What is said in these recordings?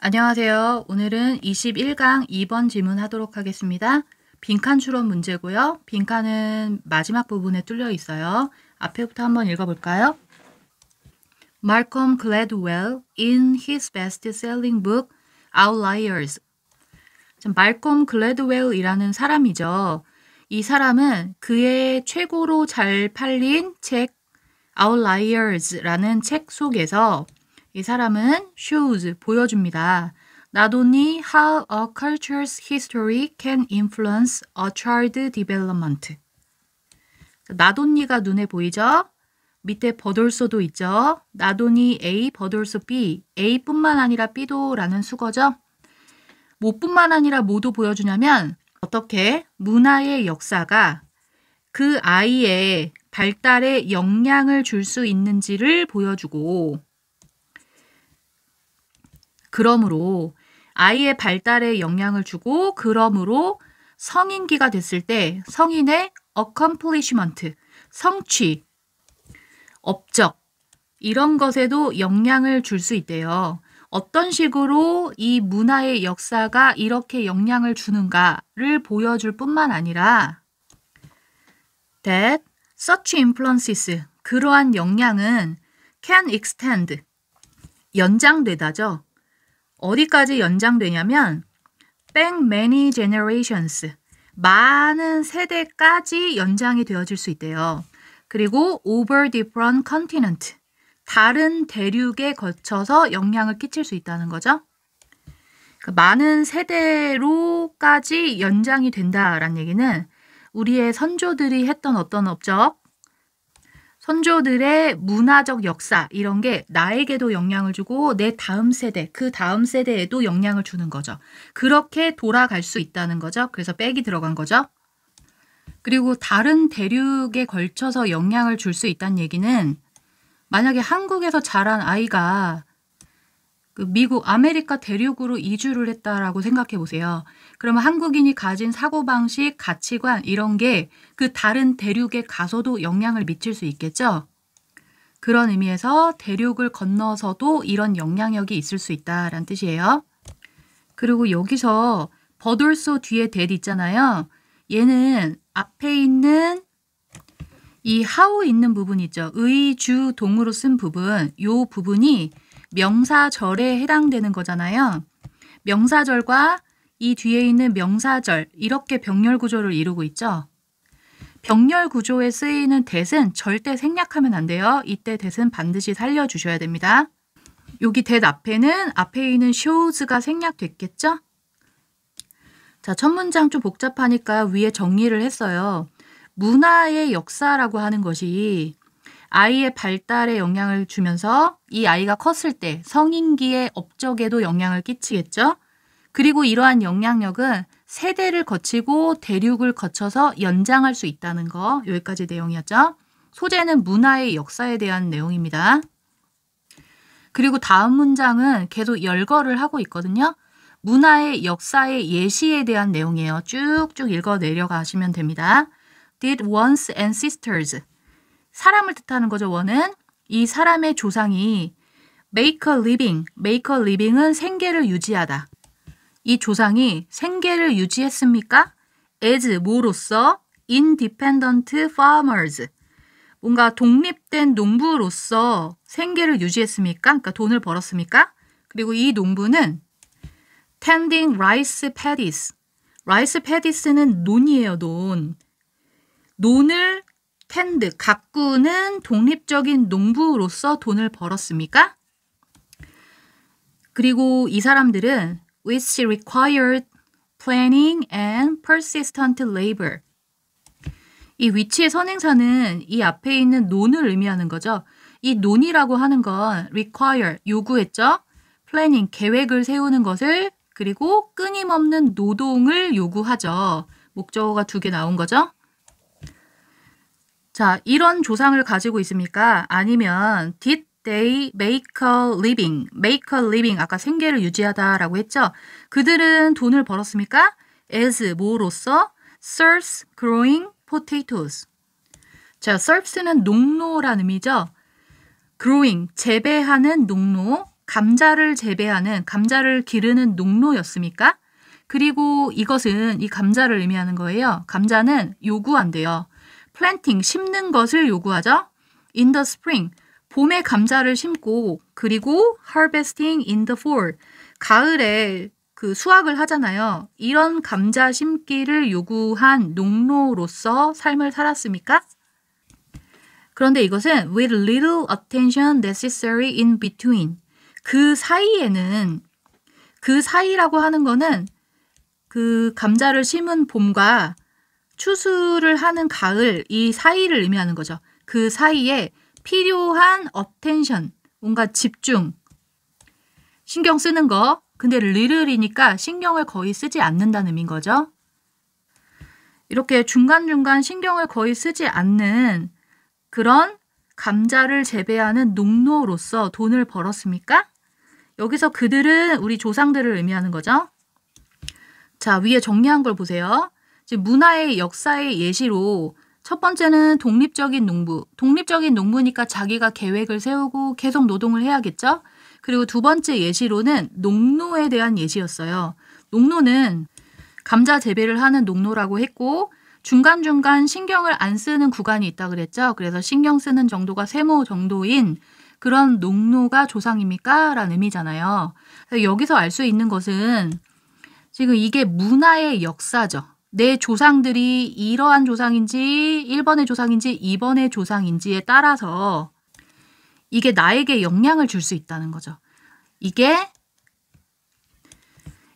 안녕하세요. 오늘은 21강 2번 질문 하도록 하겠습니다. 빈칸 추론 문제고요. 빈칸은 마지막 부분에 뚫려 있어요. 앞에부터 한번 읽어볼까요? Malcolm Gladwell in his best-selling book Outliers. 말콤 글래드웰이라는 사람이죠. 이 사람은 그의 최고로 잘 팔린 책 Outliers라는 책 속에서 이 사람은 shows, 보여줍니다. Not only how a culture's history can influence a child development. Not only가 눈에 보이죠? 밑에 but also도 있죠? Not only A, but also B. A뿐만 아니라 B도 라는 수거죠? 뭐뿐만 아니라 뭐도 보여주냐면 어떻게 문화의 역사가 그 아이의 발달에 영향을 줄 수 있는지를 보여주고 그러므로 아이의 발달에 영향을 주고 그러므로 성인기가 됐을 때 성인의 accomplishment, 성취, 업적 이런 것에도 영향을 줄 수 있대요. 어떤 식으로 이 문화의 역사가 이렇게 영향을 주는가를 보여줄 뿐만 아니라 that such influences, 그러한 영향은 can extend, 연장되다죠. 어디까지 연장되냐면 back many generations, 많은 세대까지 연장이 되어질 수 있대요. 그리고 over different continent, 다른 대륙에 거쳐서 영향을 끼칠 수 있다는 거죠. 많은 세대로까지 연장이 된다라는 얘기는 우리의 선조들이 했던 어떤 업적, 선조들의 문화적 역사 이런 게 나에게도 영향을 주고 내 다음 세대, 그 다음 세대에도 영향을 주는 거죠. 그렇게 돌아갈 수 있다는 거죠. 그래서 백이 들어간 거죠. 그리고 다른 대륙에 걸쳐서 영향을 줄 수 있다는 얘기는 만약에 한국에서 자란 아이가 그 미국, 아메리카 대륙으로 이주를 했다라고 생각해 보세요. 그러면 한국인이 가진 사고방식, 가치관 이런 게 그 다른 대륙에 가서도 영향을 미칠 수 있겠죠? 그런 의미에서 대륙을 건너서도 이런 영향력이 있을 수 있다라는 뜻이에요. 그리고 여기서 but also 뒤에 that 있잖아요. 얘는 앞에 있는 이 how 있는 부분 있죠. 의, 주, 동으로 쓴 부분, 요 부분이 명사절에 해당되는 거잖아요. 명사절과 이 뒤에 있는 명사절 이렇게 병렬 구조를 이루고 있죠. 병렬 구조에 쓰이는 that은 절대 생략하면 안 돼요. 이때 that은 반드시 살려주셔야 됩니다. 여기 that 앞에는 앞에 있는 shows가 생략됐겠죠? 자, 첫 문장 좀 복잡하니까 위에 정리를 했어요. 문화의 역사라고 하는 것이 아이의 발달에 영향을 주면서 이 아이가 컸을 때 성인기의 업적에도 영향을 끼치겠죠. 그리고 이러한 영향력은 세대를 거치고 대륙을 거쳐서 연장할 수 있다는 거, 여기까지 내용이었죠. 소재는 문화의 역사에 대한 내용입니다. 그리고 다음 문장은 계속 열거를 하고 있거든요. 문화의 역사의 예시에 대한 내용이에요. 쭉쭉 읽어 내려가시면 됩니다. Did one's ancestors, 사람을 뜻하는 거죠. 원은 이 사람의 조상이 make a living, make a living은 생계를 유지하다. 이 조상이 생계를 유지했습니까? as 뭐로서? independent farmers, 뭔가 독립된 농부로서 생계를 유지했습니까? 그러니까 돈을 벌었습니까? 그리고 이 농부는 tending rice paddies, rice paddies는 논이에요. 논을 tend, 가꾸는 독립적인 농부로서 돈을 벌었습니까? 그리고 이 사람들은 which required planning and persistent labor. 이 위치의 선행사는 이 앞에 있는 논을 의미하는 거죠. 이 논이라고 하는 건 require, 요구했죠. planning, 계획을 세우는 것을, 그리고 끊임없는 노동을 요구하죠. 목적어가 2개 나온 거죠. 자, 이런 조상을 가지고 있습니까? 아니면 did they make a living? make a living, 아까 생계를 유지하다라고 했죠? 그들은 돈을 벌었습니까? as 뭐로서? serfs growing potatoes. 자, serfs는 농노라는 의미죠. growing, 재배하는 농노, 감자를 재배하는, 감자를 기르는 농노였습니까? 그리고 이것은 이 감자를 의미하는 거예요. 감자는 요구한대요. planting, 심는 것을 요구하죠. in the spring, 봄에 감자를 심고, 그리고 harvesting in the fall, 가을에 그 수확을 하잖아요. 이런 감자 심기를 요구한 농노로서 삶을 살았습니까? 그런데 이것은 with little attention necessary in between. 그 사이에는, 그 사이라고 하는 거는 그 감자를 심은 봄과 추수를 하는 가을, 이 사이를 의미하는 거죠. 그 사이에 필요한 attention, 뭔가 집중, 신경 쓰는 거. 근데 little이니까 신경을 거의 쓰지 않는다는 의미인 거죠. 이렇게 중간중간 신경을 거의 쓰지 않는 그런 감자를 재배하는 농노로서 돈을 벌었습니까? 여기서 그들은 우리 조상들을 의미하는 거죠. 자, 위에 정리한 걸 보세요. 지금 문화의 역사의 예시로 첫 번째는 독립적인 농부. 독립적인 농부니까 자기가 계획을 세우고 계속 노동을 해야겠죠? 그리고 두 번째 예시로는 농노에 대한 예시였어요. 농노는 감자 재배를 하는 농노라고 했고 중간중간 신경을 안 쓰는 구간이 있다 그랬죠. 그래서 신경 쓰는 정도가 세모 정도인 그런 농노가 조상입니까? 라는 의미잖아요. 여기서 알 수 있는 것은 지금 이게 문화의 역사죠. 내 조상들이 이러한 조상인지 1번의 조상인지 2번의 조상인지에 따라서 이게 나에게 영향을 줄 수 있다는 거죠. 이게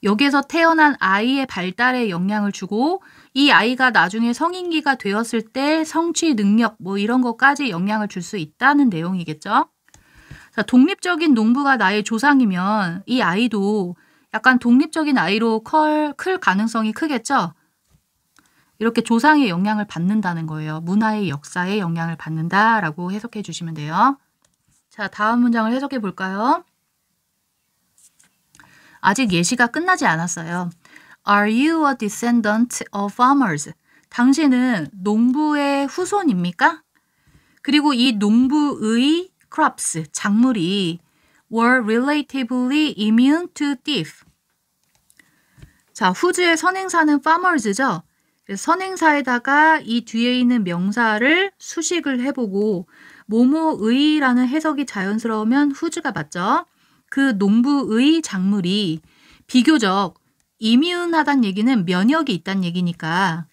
여기에서 태어난 아이의 발달에 영향을 주고 이 아이가 나중에 성인기가 되었을 때 성취 능력 뭐 이런 것까지 영향을 줄 수 있다는 내용이겠죠. 자, 독립적인 농부가 나의 조상이면 이 아이도 약간 독립적인 아이로 클 가능성이 크겠죠. 이렇게 조상의 영향을 받는다는 거예요. 문화의 역사에 영향을 받는다라고 해석해 주시면 돼요. 자, 다음 문장을 해석해 볼까요? 아직 예시가 끝나지 않았어요. Are you a descendant of farmers? 당신은 농부의 후손입니까? 그리고 이 농부의 crops, 작물이 were relatively immune to thief. 자, 후즈의 선행사는 farmers죠. 그래서 선행사에다가 이 뒤에 있는 명사를 수식을 해보고 뭐뭐의라는 해석이 자연스러우면 후즈가 맞죠. 그 농부의 작물이 비교적 이뮨하다는 얘기는 면역이 있다는 얘기니까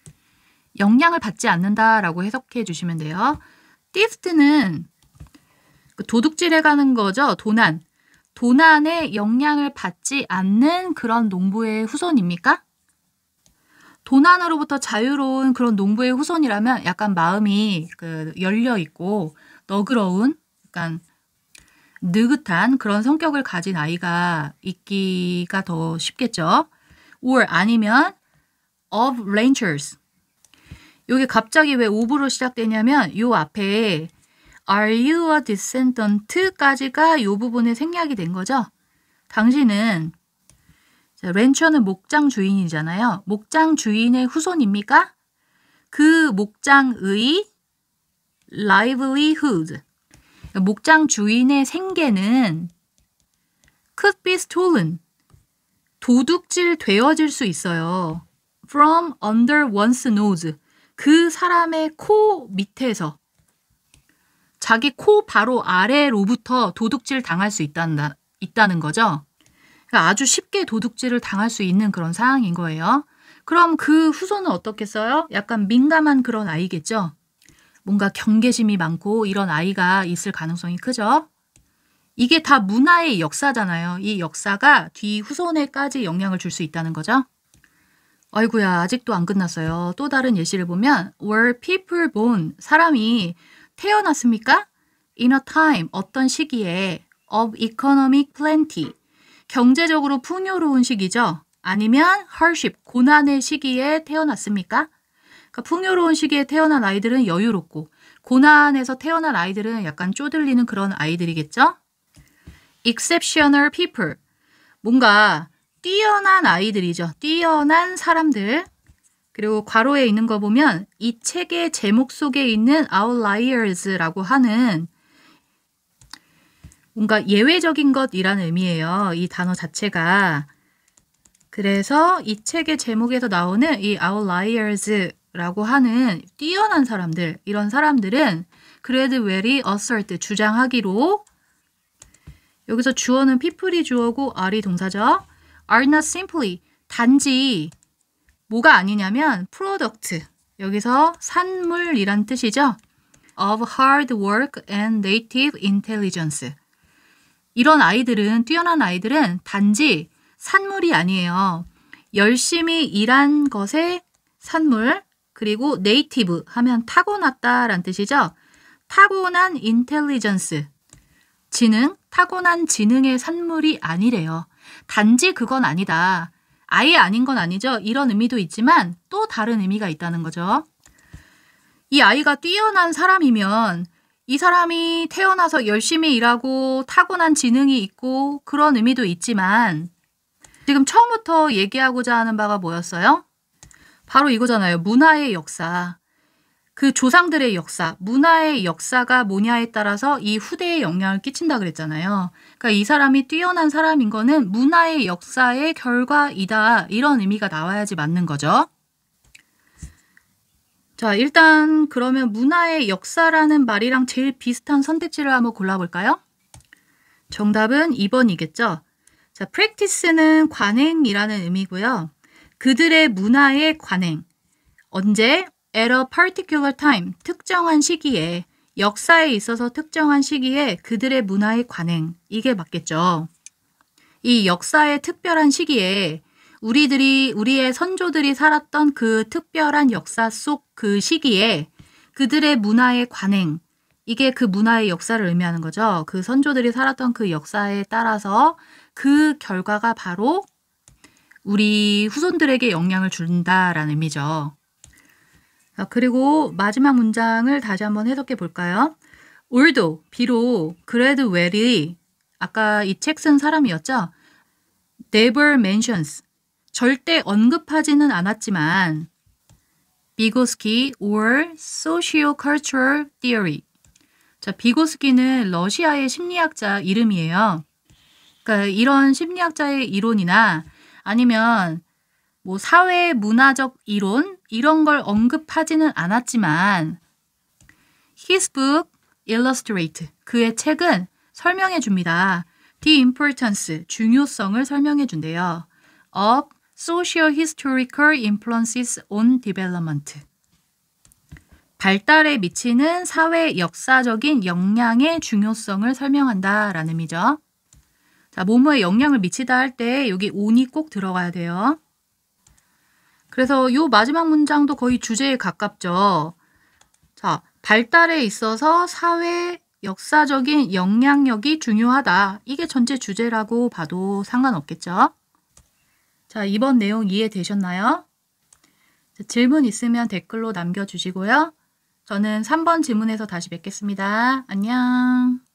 영향을 받지 않는다라고 해석해 주시면 돼요. thieft는 도둑질해 가는 거죠. 도난. 도난에 영향을 받지 않는 그런 농부의 후손입니까? 도난으로부터 자유로운 그런 농부의 후손이라면 약간 마음이 열려 있고 너그러운 약간 느긋한 그런 성격을 가진 아이가 있기가 더 쉽겠죠. or 아니면 of ranchers. 여기 갑자기 왜 of로 시작되냐면 요 앞에 are you a descendant까지가 이 부분에 생략이 된 거죠. 당신은 렌처는 목장 주인이잖아요. 목장 주인의 후손입니까? 그 목장의 livelihood. 목장 주인의 생계는 could be stolen. 도둑질 되어질 수 있어요. from under one's nose. 그 사람의 코 밑에서. 자기 코 바로 아래로부터 도둑질 당할 수 있다는 거죠. 그러니까 아주 쉽게 도둑질을 당할 수 있는 그런 상황인 거예요. 그럼 그 후손은 어떻겠어요? 약간 민감한 그런 아이겠죠. 뭔가 경계심이 많고 이런 아이가 있을 가능성이 크죠. 이게 다 문화의 역사잖아요. 이 역사가 뒤 후손에까지 영향을 줄 수 있다는 거죠. 아이고야, 아직도 안 끝났어요. 또 다른 예시를 보면 were people born, 사람이 태어났습니까? in a time, 어떤 시기에 of economic plenty, 경제적으로 풍요로운 시기죠. 아니면 hardship, 고난의 시기에 태어났습니까? 그러니까 풍요로운 시기에 태어난 아이들은 여유롭고 고난에서 태어난 아이들은 약간 쪼들리는 그런 아이들이겠죠. exceptional people, 뭔가 뛰어난 아이들이죠. 뛰어난 사람들. 그리고 괄호에 있는 거 보면 이 책의 제목 속에 있는 outliers라고 하는 뭔가 예외적인 것이라는 의미예요. 이 단어 자체가. 그래서 이 책의 제목에서 나오는 이 outliers라고 하는 뛰어난 사람들, 이런 사람들은 그레드웰이 assert, 주장하기로, 여기서 주어는 people이 주어고 are이 동사죠. are not simply, 단지 뭐가 아니냐면 product, 여기서 산물이란 뜻이죠. of hard work and native intelligence. 이런 아이들은, 뛰어난 아이들은 단지 산물이 아니에요. 열심히 일한 것의 산물, 그리고 native 하면 타고났다라는 뜻이죠. 타고난 intelligence, 지능, 타고난 지능의 산물이 아니래요. 단지 그건 아니다. 아예 아닌 건 아니죠. 이런 의미도 있지만 또 다른 의미가 있다는 거죠. 이 아이가 뛰어난 사람이면 이 사람이 태어나서 열심히 일하고 타고난 지능이 있고 그런 의미도 있지만 지금 처음부터 얘기하고자 하는 바가 뭐였어요? 바로 이거잖아요. 문화의 역사. 그 조상들의 역사, 문화의 역사가 뭐냐에 따라서 이 후대에 영향을 끼친다 그랬잖아요. 그러니까 이 사람이 뛰어난 사람인 거는 문화의 역사의 결과이다. 이런 의미가 나와야지 맞는 거죠. 자, 일단 그러면 문화의 역사라는 말이랑 제일 비슷한 선택지를 한번 골라볼까요? 정답은 2번이겠죠. 자, practice는 관행이라는 의미고요. 그들의 문화의 관행. 언제? at a particular time, 특정한 시기에, 역사에 있어서 특정한 시기에 그들의 문화의 관행, 이게 맞겠죠. 이 역사의 특별한 시기에 우리의 선조들이 살았던 그 특별한 역사 속 그 시기에 그들의 문화의 관행, 이게 그 문화의 역사를 의미하는 거죠. 그 선조들이 살았던 그 역사에 따라서 그 결과가 바로 우리 후손들에게 영향을 준다라는 의미죠. 그리고 마지막 문장을 다시 한번 해석해 볼까요? although, 비록 그레드웰이 아까 이 책 쓴 사람이었죠. never mentions, 절대 언급하지는 않았지만 비고스키 or socio-cultural theory. 자, 비고스키는 러시아의 심리학자 이름이에요. 그러니까 이런 심리학자의 이론이나 아니면 뭐 사회 문화적 이론 이런 걸 언급하지는 않았지만 his book illustrate, 그의 책은 설명해 줍니다. The importance, 중요성을 설명해 준대요. of socio-historical influences on development, 발달에 미치는 사회 역사적인 영향의 중요성을 설명한다라는 의미죠. 자, 뭐뭐에 영향을 미치다 할 때 여기 on이 꼭 들어가야 돼요. 그래서 요 마지막 문장도 거의 주제에 가깝죠. 자, 발달에 있어서 사회 역사적인 영향력이 중요하다. 이게 전체 주제라고 봐도 상관없겠죠. 자, 이번 내용 이해되셨나요? 자, 질문 있으면 댓글로 남겨주시고요. 저는 3번 질문에서 다시 뵙겠습니다. 안녕.